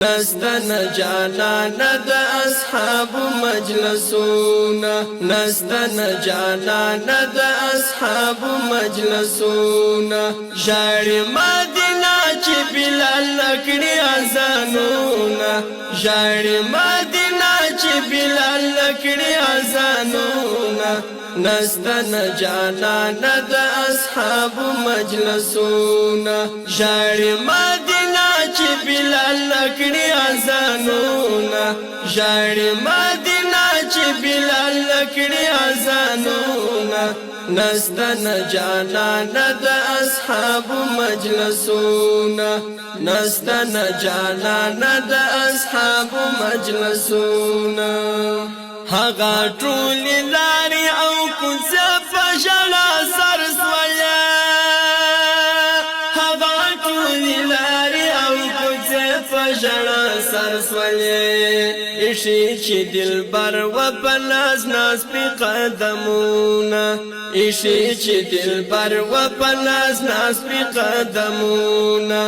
نستن جانانا دا اصحاب مجلسونا نستن جانانا دا اصحاب مجلسونا جاری مدینہ چی بلال لکڑی ازانونا جاری مدینہ چی بلال لکڑی ازانونا نستن جانانا دا اصحاب مجلسونا جاری مدینہ چی بلال لکڑی ازانونا جاری مدینہ چی بلال لکڑی ازانونا نستن جانانا دا اصحاب مجلسونا نستن جانانا دا اصحاب مجلسونا هغا ټولی لاری او کوڅه په ژړا سر سوله هغا ټولی لاری او کوڅه په ژړا سر سوله ایشی چې دلبر و په ناز ناز پې قدمونه ایشی چې دلبر و په ناز ناز پې قدمونه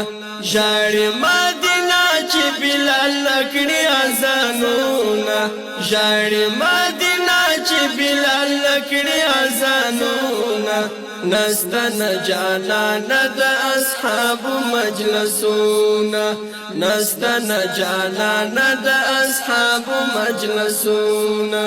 ژاړي مدینه چې بلال لکړي اذانونه ژاړي مدینه چې بلال لکړي اذانونه نستن جانانا دا اصحاب مجلسونا نستن جانانا دا اصحاب مجلسونا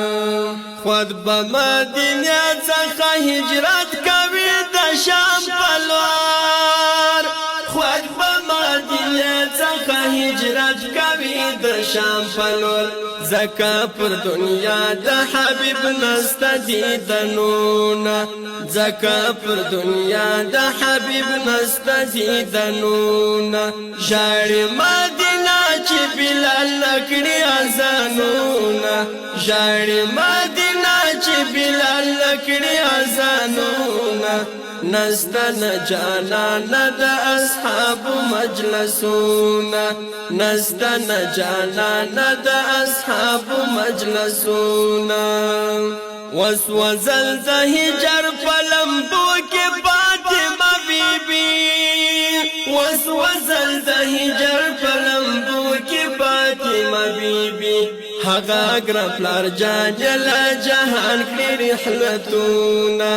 خود بمدینه څخه هجرت کوي د شام پلوار خود بمدینه څخه هجرت کوي د شام پلوار زکا پر دنیا د حبیب نست دیدنونا زکا پر دنیا د حبیب نست دیدنونا ژاړي مدینه چې بلال لکړي اذانونا ژاړي مدینه چې بلال لکړي اذانونا نستن جانانا دا اصحاب مجلسونا نستن جانانا دا اصحاب مجلسونا وسوزل د هجر پلمبو کې فاطمه بیبي وسوزل د هجر پلمبو کې فاطمه بیبي هغه ګران پلار جان جلا جهان کړي رحلتونه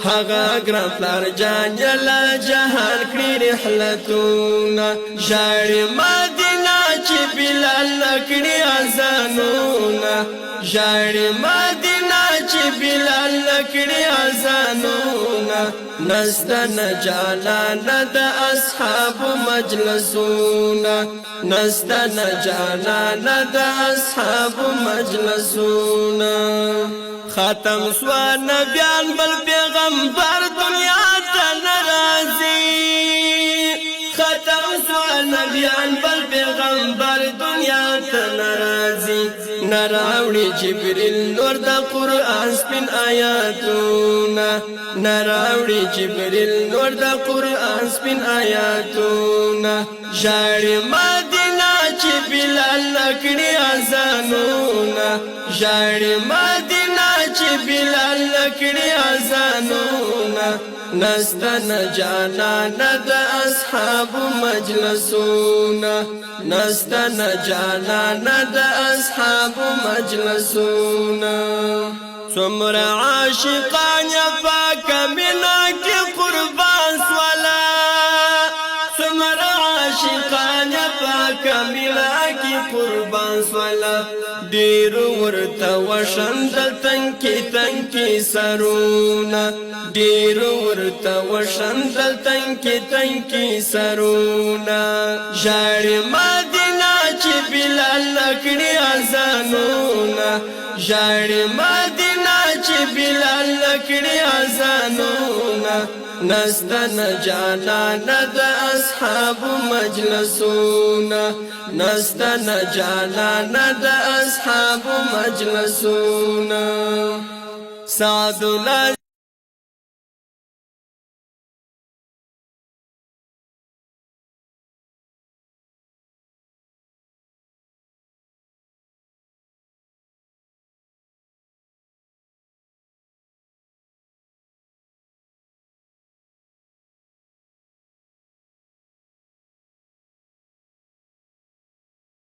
هغه ګران پلار جان جلا جهان کړي رحلتونه ژاړي مدینه چې بلال لکړي اذانونه ژاړي مدینه چې بلال لکړي اذانونه نستن جانانا دا اصحاب مجلسونا نستن جانانا دا اصحاب مجلسونا ختم سوا نبیان بل پیغمبر دنیا تا نرازی ختم سوا نبیان بل پیغمبر دنیا تا نرازی نراوڑی جبریل نور دا قرآن سپین آیاتونا نراوڑی جبریل نور دا قرآن سپین آیاتونا ژاړي مدینه چې بلال لکړي اذانونا ژاړي مدینه چې بلال لکړي اذانونا نستن جانانا دا اصحاب مجلسونا نستن جانانا دا اصحاب مجلسونا څومره عاشقان یا پاک مینا کې قربان سوالا څومره عاشقان یا پاک مینا کې قربان سوالا ډیر ورته وشندل تنکی سرونا ډیر ورته وشندل تنکی سرونا ژاړي مدینه چې بلال لکړي اذانونا ژاړي مدینه چې بلال لکړي اذانونا نستن جانانا دا اصحاب مجلسونا نستن جانانا دا اصحاب مجلسونا سعدنا